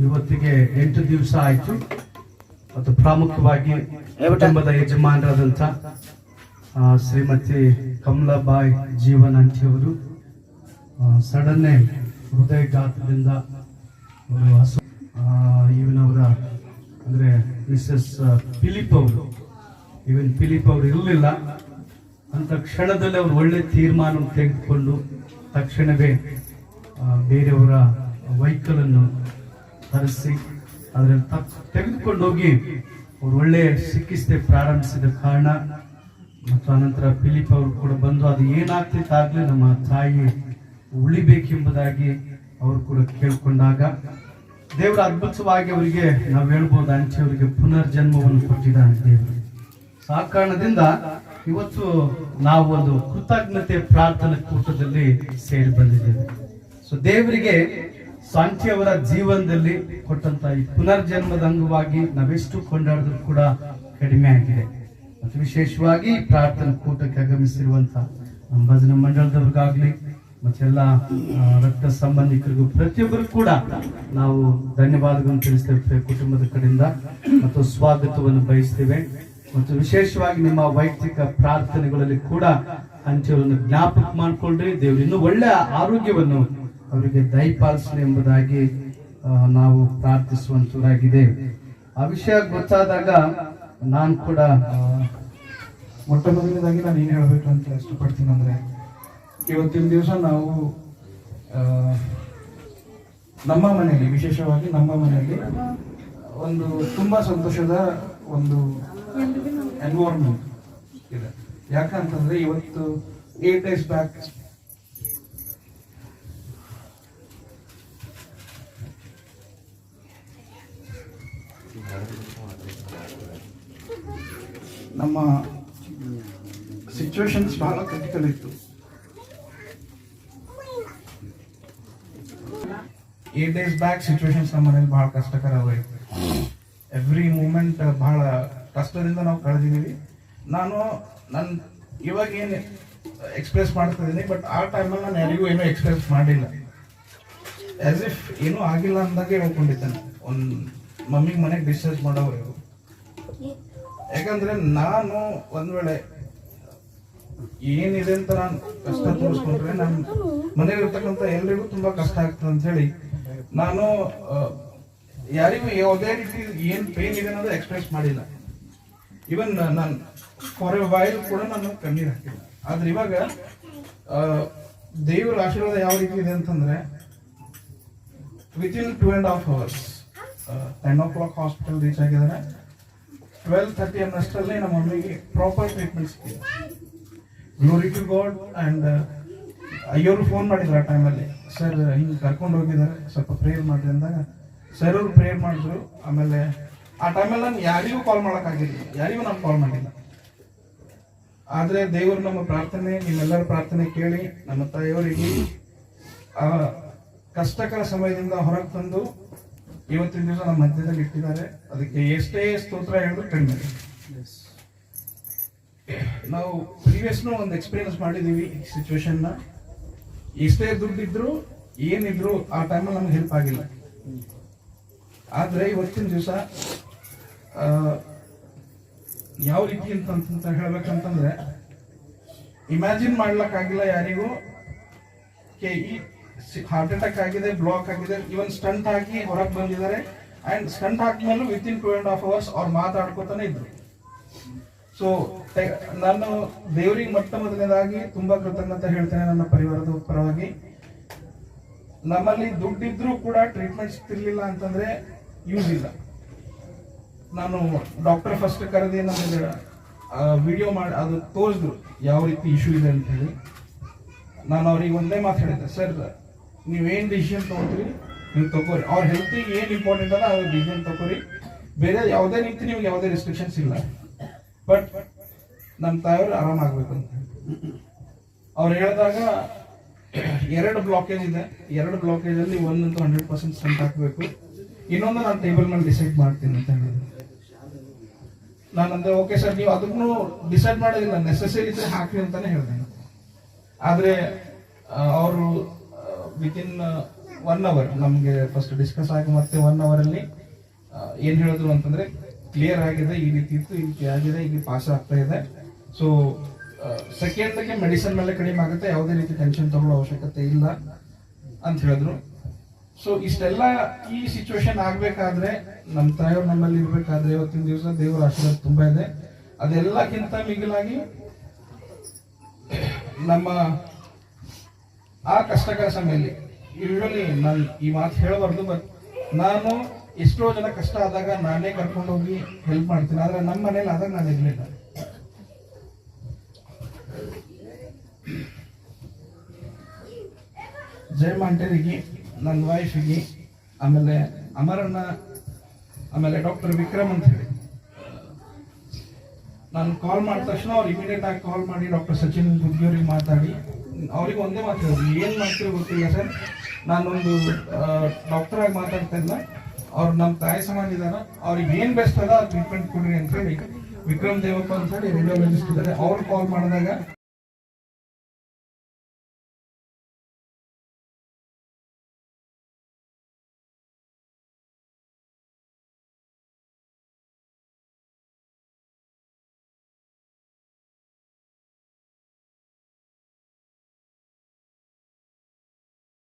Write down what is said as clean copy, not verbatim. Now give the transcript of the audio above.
ಇವತ್ತಿಗೆ 8 ದಿವಸ ಆಯ್ತು. ಮತ್ತು ಪ್ರಾಮುಖ್ಯವಾಗಿ ಕುಟುಂಬದ ಯಜಮಾನರಾದಂಥ ಶ್ರೀಮತಿ ಕಮಲಾಬಾಯಿ ಜೀವನ್ ಅಂಟಿಯವರು ಸಡನ್ನೇ ಹೃದಯಘಾತದಿಂದ ಇವನವರ ಅಂದರೆ ಮಿಸಸ್ ಫಿಲಿಪ್ ಅವರು ಇರಲಿಲ್ಲ ಅಂತ ಕ್ಷಣದಲ್ಲಿ ಅವರು ಒಳ್ಳೆ ತೀರ್ಮಾನ ತೆಗೆದುಕೊಂಡು ತಕ್ಷಣವೇ ಬೇರೆಯವರ ವೆಹಿಕಲನ್ನು ತರಿಸಿ ಅದರಲ್ಲಿ ತೆಗೆದುಕೊಂಡು ಹೋಗಿ ಅವರು ಒಳ್ಳೆಯ ಚಿಕಿತ್ಸೆ ಪ್ರಾರಂಭಿಸಿದ ಕಾರಣ ಮತ್ತು ಅನಂತರ ಫಿಲಿಪ್ ಅವರು ಕೂಡ ಬಂದು ಅದು ಏನಾಗ್ತಿತ್ತಾಗಲೇ ನಮ್ಮ ತಾಯಿ ಉಳಿಬೇಕೆಂಬುದಾಗಿ ಅವರು ಕೂಡ ಕೇಳಿಕೊಂಡಾಗ ದೇವರ ಅದ್ಭುತವಾಗಿ ಅವರಿಗೆ ನಾವು ಹೇಳ್ಬೋದು ಅಂಚೆ ಅವರಿಗೆ ಪುನರ್ಜನ್ಮವನ್ನು ಕೊಟ್ಟಿದ್ದಾನೆ ದೇವರು. ಆ ಕಾರಣದಿಂದ ಇವತ್ತು ನಾವು ಒಂದು ಕೃತಜ್ಞತೆ ಪ್ರಾರ್ಥನಾ ಕೂಟದಲ್ಲಿ ಸೇರಿ ಬಂದಿದ್ದೇವೆ. ಸೊ ದೇವರಿಗೆ ಸಾಂಚಿ ಅವರ ಜೀವನದಲ್ಲಿ ಕೊಟ್ಟಂತ ಈ ಪುನರ್ಜನ್ಮದ ಅಂಗವಾಗಿ ನಾವೆಷ್ಟು ಕೊಂಡಾಡಿದ್ರು ಕೂಡ ಕಡಿಮೆ ಆಗಿದೆ. ಮತ್ತು ವಿಶೇಷವಾಗಿ ಪ್ರಾರ್ಥನಾ ಕೂಟಕ್ಕೆ ಆಗಮಿಸಿರುವಂತ ನಮ್ಮ ಭಜನಾ ಮಂಡಳದವ್ರಿಗಾಗ್ಲಿ ಮತ್ತೆಲ್ಲ ರಕ್ತ ಸಂಬಂಧಿಕರಿಗೂ ಪ್ರತಿಯೊಬ್ಬರು ಕೂಡ ನಾವು ಧನ್ಯವಾದಗಳನ್ನು ತಿಳಿಸ್ತೇವೆ ಕುಟುಂಬದ ಕಡೆಯಿಂದ ಮತ್ತು ಸ್ವಾಗತವನ್ನು ಬಯಸ್ತೇವೆ. ಮತ್ತು ವಿಶೇಷವಾಗಿ ನಿಮ್ಮ ವೈಯಕ್ತಿಕ ಪ್ರಾರ್ಥನೆಗಳಲ್ಲಿ ಕೂಡ ಅಂಚೆಯವರನ್ನು ಜ್ಞಾಪಕ ಮಾಡಿಕೊಂಡ್ರೆ ದೇವರು ಇನ್ನೂ ಒಳ್ಳೆಯ ಆರೋಗ್ಯವನ್ನು ಅವರಿಗೆ ದಯಪಾಲಿಸಲಿ ಎಂಬುದಾಗಿ ನಾವು ಪ್ರಾರ್ಥಿಸುವಂತರಾಗಿದೆ. ಆ ವಿಷಯ ಗೊತ್ತಾದಾಗ ನಾನು ಕೂಡ ಮೊಟ್ಟ ಮೊದಲನೇದಾಗಿ ನಾನು ಏನು ಹೇಳಬೇಕು ಅಂತ ಇಷ್ಟಪಡ್ತೀನಿ ಅಂದರೆ, ಇವತ್ತಿನ ದಿವಸ ನಾವು ನಮ್ಮ ಮನೆಯಲ್ಲಿ, ವಿಶೇಷವಾಗಿ ನಮ್ಮ ಮನೆಯಲ್ಲಿ ಒಂದು ತುಂಬಾ ಸಂತೋಷದ ಒಂದು ಎನ್ವೈರನ್ಮೆಂಟ್ ಇದೆ. ಯಾಕಂತಂದ್ರೆ ಇವತ್ತು 8 days ಬ್ಯಾಕ್ ನಮ್ಮ ಸಿಚುವೇಶನ್ಸ್ ಬಹಳ ಕ್ರಿಟಿಕಲ್ ಇತ್ತು. 8 days ಬ್ಯಾಕ್ ಸಿಚುವೇಶನ್ಸ್ ನಮ್ಮ ಮನೇಲಿ ಬಹಳ ಕಷ್ಟಕರವಾಯಿತು. ಎವ್ರಿ ಮೂಮೆಂಟ್ ಬಹಳ ಕಷ್ಟದಿಂದ ನಾವು ಕಳೆದಿದ್ದೀವಿ. ನಾನು ಇವಾಗ ಏನು ಎಕ್ಸ್ಪ್ರೆಸ್ ಮಾಡ್ತಾ ಇದ್ದೀನಿ, ಬಟ್ ಆ ಟೈಮಲ್ಲಿ ನಾನು ಯಾರಿಗೂ ಏನೂ ಎಕ್ಸ್ಪ್ರೆಸ್ ಮಾಡಿಲ್ಲ. ಆಸ್ ಇಫ್ ಏನೂ ಆಗಿಲ್ಲ ಅಂದಾಗೆ ಹೇಳ್ಕೊಂಡಿದ್ದೇನೆ. ಒಂದು ಮಮ್ಮಿಗೆ ಮನೆಗೆ ಡಿಸ್ಚಾರ್ಜ್ ಮಾಡೋರು. ಯಾಕಂದ್ರೆ ನಾನು ಒಂದ್ ವೇಳೆ ಏನಿದೆ ಅಂತ ನಾನು ಕಷ್ಟ ತೋರಿಸ್ಕೊಂಡ್ರೆ ನನ್ನ ಮನೆಯಲ್ಲಿರ್ತಕ್ಕಂಥ ಎಲ್ರಿಗೂ ತುಂಬಾ ಕಷ್ಟ ಆಗ್ತದೆ ಅಂತ ಹೇಳಿ ನಾನು ಯಾರಿಗೂ ಯಾವುದೇ ರೀತಿ ಏನ್ ಪೇನ್ ಇದೆ ಅನ್ನೋದು ಎಕ್ಸ್ಪ್ರೆಸ್ ಮಾಡಿಲ್ಲ. ಇವನ್ ನಾನು ಫಾರ್ ಎ ವೈಲ್ ಕೂಡ ನಾನು ಕಣ್ಣೀರ್ ಹಾಕಿಲ್ಲ. ಆದ್ರೆ ಇವಾಗ ದೇವರ ಆಶೀರ್ವಾದ ಯಾವ ರೀತಿ ಇದೆ ಅಂತಂದ್ರೆ, within 2.5 hours 10 o'clock hospital reach ಆಗಿದ್ದಾರೆ. 12:30 ಅನ್ನಷ್ಟರಲ್ಲಿ ನಮ್ಮ ಮಮ್ಮಿಗೆ ಪ್ರಾಪರ್ ಟ್ರೀಟ್ಮೆಂಟ್ ಸಿಕ್ಕಿದೆ. Glory to God. ಅಂಡ್ ಅಯ್ಯೋರು ಫೋನ್ ಮಾಡಿದ್ರು ಆ ಟೈಮಲ್ಲಿ, ಸರ್ ಹಿಂಗೆ ಕರ್ಕೊಂಡು ಹೋಗಿದ್ದಾರೆ, ಸ್ವಲ್ಪ ಪ್ರೇಯರ್ ಮಾಡ್ರಿ ಅಂದಾಗ ಸರ್ ಅವರು ಪ್ರೇಯರ್ ಮಾಡಿದ್ರು. ಆಮೇಲೆ ಆ ಟೈಮಲ್ಲಿ ನಾನು ಯಾರಿಗೂ ಕಾಲ್ ಮಾಡೋಕ್ಕಾಗಿರಲಿಲ್ಲ, ಯಾರಿಗೂ ನಾನು ಕಾಲ್ ಮಾಡಿಲ್ಲ. ಆದರೆ ದೇವರು ನಮ್ಮ ಪ್ರಾರ್ಥನೆ, ನಿಮ್ಮೆಲ್ಲರ ಪ್ರಾರ್ಥನೆ ಕೇಳಿ ನಮ್ಮ ತಾಯಿಯವರಿಗೆ ಆ ಕಷ್ಟಕರ ಸಮಯದಿಂದ ಹೊರಗೆ ತಂದು ಇವತ್ತಿನ ದಿವಸ ನಮ್ಮ ಮಧ್ಯದಲ್ಲಿ ಇಟ್ಟಿದ್ದಾರೆ. ಅದಕ್ಕೆ ಎಷ್ಟೇ ಸ್ತೋತ್ರ ಹೇಳಿದ್ರು ಕಡಿಮೆ. ನಾವು ಪ್ರೀವಿಯಸ್ನು ಒಂದು ಎಕ್ಸ್ಪೀರಿಯನ್ಸ್ ಮಾಡಿದೀವಿ ಸಿಚುವೇಶನ್ನ. ಎಷ್ಟೇ ದುಡ್ಡಿದ್ರು ಏನಿದ್ರು ಆ ಟೈಮಲ್ಲಿ ನಮ್ಗೆ ಹೆಲ್ಪ್ ಆಗಿಲ್ಲ. ಆದ್ರೆ ಇವತ್ತಿನ ದಿವಸ ಯಾವ ರೀತಿ ಅಂತ ಹೇಳ್ಬೇಕಂತಂದ್ರೆ, ಇಮ್ಯಾಜಿನ್ ಮಾಡ್ಲಕ್ಕಾಗಿಲ್ಲ ಯಾರಿಗೂ. ಈ ಹಾರ್ಟ್ ಅಟ್ಯಾಕ್ ಆಗಿದೆ, ಬ್ಲಾಕ್ ಆಗಿದೆ, ಇವನ್ ಸ್ಟಂಟ್ ಹಾಕಿ ಹೊರಗೆ ಬಂದಿದ್ದಾರೆ. ಅಂಡ್ ಸ್ಟಂಟ್ ಹಾಕಿದ್ಮೇಲೂ ವಿತಿನ್ 2.5 hours ಅವ್ರು ಮಾತಾಡ್ಕೋತಾನೆ ಇದ್ರು. ಸೊ ನಾನು ದೇವರಿಗೆ ಮೊಟ್ಟ ಮೊದಲನೇದಾಗಿ ತುಂಬಾ ಕೃತಜ್ಞತೆ ಹೇಳ್ತೇನೆ ನನ್ನ ಪರಿವಾರದ ಪರವಾಗಿ. ನಮ್ಮಲ್ಲಿ ದುಡ್ಡಿದ್ರು ಕೂಡ ಟ್ರೀಟ್ಮೆಂಟ್ ಸಿಗ್ತಿರ್ಲಿಲ್ಲ ಅಂತಂದ್ರೆ ಯೂಸ್ ಇಲ್ಲ. ನಾನು ಡಾಕ್ಟರ್ ಫಸ್ಟ್ ಕರೆದಿ ನಮಗೆ ವಿಡಿಯೋ ಮಾಡಿ ಅದು ತೋರಿಸಿದ್ರು ಯಾವ ರೀತಿ ಇಶ್ಯೂ ಇದೆ ಅಂತ ಹೇಳಿ. ನಾನು ಅವ್ರಿಗೆ ಒಂದೇ ಮಾತು ಹೇಳಿದ್ದೆ, ಸರ್ ನೀವೇನು ಡಿಸಿಷನ್ ತಗೋತೀರಿ ನೀವು ತಗೋರಿ, ಅವ್ರ ಹೆಲ್ತಿಗೆ ಏನು ಇಂಪಾರ್ಟೆಂಟ್ ಅದ ಅವ್ರ ಡಿಸಿಷನ್ ತಗೋರಿ, ಬೇರೆ ಯಾವುದೇ ರೀತಿ ನಿಮ್ಗೆ ಯಾವುದೇ ರೆಸ್ಟ್ರಿಕ್ಷನ್ಸ್ ಇಲ್ಲ. ಬಟ್ ನಮ್ಮ ತಾಯಿಯವರು ಆರಾಮಾಗಬೇಕು ಅಂತ ಅವ್ರು ಹೇಳಿದಾಗ 2 ಬ್ಲಾಕೇಜ್ ಇದೆ. 2 ಬ್ಲಾಕೇಜಲ್ಲಿ ಒಂದಂತೂ 100% ಸ್ಟಂಟ್ ಹಾಕಬೇಕು, ಇನ್ನೊಂದು ನಾನು ಟೇಬಲ್ ಮೇಲೆ ಡಿಸೈಡ್ ಮಾಡ್ತೀನಿ ಅಂತ ಹೇಳಿದ್ರು. ನಾನಂದ್ರೆ ಓಕೆ ಸರ್, ನೀವು ಅದನ್ನು ಡಿಸೈಡ್ ಮಾಡೋದಿಲ್ಲ, ನೆಸೆಸರಿ ಇದ್ರೆ ಹಾಕಿ ಅಂತಾನೆ ಹೇಳಿದೆ. ಆದರೆ ಅವರು ವಿತಿನ್ 1 hour ನಮಗೆ ಫಸ್ಟ್ ಡಿಸ್ಕಸ್ ಆಗಿ ಮತ್ತೆ 1 hour ಅಲ್ಲಿ ಏನ್ ಹೇಳಿದ್ರು ಅಂತಂದ್ರೆ ಕ್ಲಿಯರ್ ಆಗಿದೆ, ಈ ರೀತಿ ಇತ್ತು, ಈ ರೀತಿ ಆಗಿದೆ, ಈಗ ಪಾಸ್ ಆಗ್ತಾ ಇದೆ. ಸೊ ಸೆಕೆಂಡ್ಗೆ ಮೆಡಿಸಿನ್ ಮೇಲೆ ಕಡಿಮೆ ಆಗುತ್ತೆ, ಯಾವುದೇ ರೀತಿ ಟೆನ್ಷನ್ ತಗೊಳ್ಳೋ ಅವಶ್ಯಕತೆ ಇಲ್ಲ ಅಂತ ಹೇಳಿದ್ರು. ಸೊ ಇಷ್ಟೆಲ್ಲ ಈ ಸಿಚುವೇಶನ್ ಆಗ್ಬೇಕಾದ್ರೆ ನಮ್ಮ ತಾಯಿಯವ್ರು ನಮ್ಮಲ್ಲಿ ಇರ್ಬೇಕಾದ್ರೆ ಇವತ್ತಿನ ದಿವಸ ದೇವರ ಆಶೀರ್ವಾದ ತುಂಬಾ ಇದೆ. ಅದೆಲ್ಲಕ್ಕಿಂತ ಮಿಗಿಲಾಗಿ ನಮ್ಮ ಆ ಕಷ್ಟಕರ ಸಮಯದಲ್ಲಿ ಯೂಶಲಿ ನಾನು ಈ ಮಾತು ಹೇಳಬಾರ್ದು, ಬಟ್ ನಾನು ಎಷ್ಟೋ ಜನ ಕಷ್ಟ ಆದಾಗ ನಾನೇ ಕರ್ಕೊಂಡು ಹೋಗಿ ಹೆಲ್ಪ್ ಮಾಡ್ತೀನಿ. ಆದ್ರೆ ನಮ್ಮ ಮನೇಲಿ ಆದಾಗ ನಾನು ಇರ್ಲಿಲ್ಲ. ಜಯಮಾಂಟರಿಗೆ, ನನ್ನ ವೈಫಿಗೆ, ಆಮೇಲೆ ಅಮರಣ್ಣ, ಆಮೇಲೆ ಡಾಕ್ಟರ್ ವಿಕ್ರಮ್ ಅಂತ ಹೇಳಿ ನಾನು ಕಾಲ್ ಮಾಡಿದ ತಕ್ಷಣ ಅವ್ರು ಇಮಿಡಿಯೇಟ್ ಆಗಿ ಕಾಲ್ ಮಾಡಿ ಡಾಕ್ಟರ್ ಸಚಿನ್ ಗುದ್ಗಿ ಅವ್ರಿಗೆ ಮಾತಾಡಿ ಅವ್ರಿಗೆ ಒಂದೇ ಮಾತು ಹೇಳಿದ್ರು, ಏನ್ ಮಾಡ್ತೀರೋ ಗೊತ್ತಿಲ್ಲ ಸರ್, ನಾನೊಂದು ಡಾಕ್ಟರ್ ಆಗಿ ಮಾತಾಡ್ತಾ ಇಲ್ಲ, ಅವ್ರು ನಮ್ಮ ತಾಯಿ ಸಮಾನ ಇದಾರ, ಅವ್ರಿಗೆ ಏನ್ ಬೆಸ್ಟ್ ಅದ ಟ್ರೀಟ್ಮೆಂಟ್ ಕೊಡ್ರಿ ಅಂತ ಹೇಳಿ ವಿಕ್ರಮ್ ದೇವಪ್ಪ ಅಂತ ಹೇಳಿ ರೇಡಿಯೋಲಜಿಸ್ಟ್ ಇದ್ದಾರೆ, ಅವ್ರು ಕಾಲ್ ಮಾಡಿದಾಗ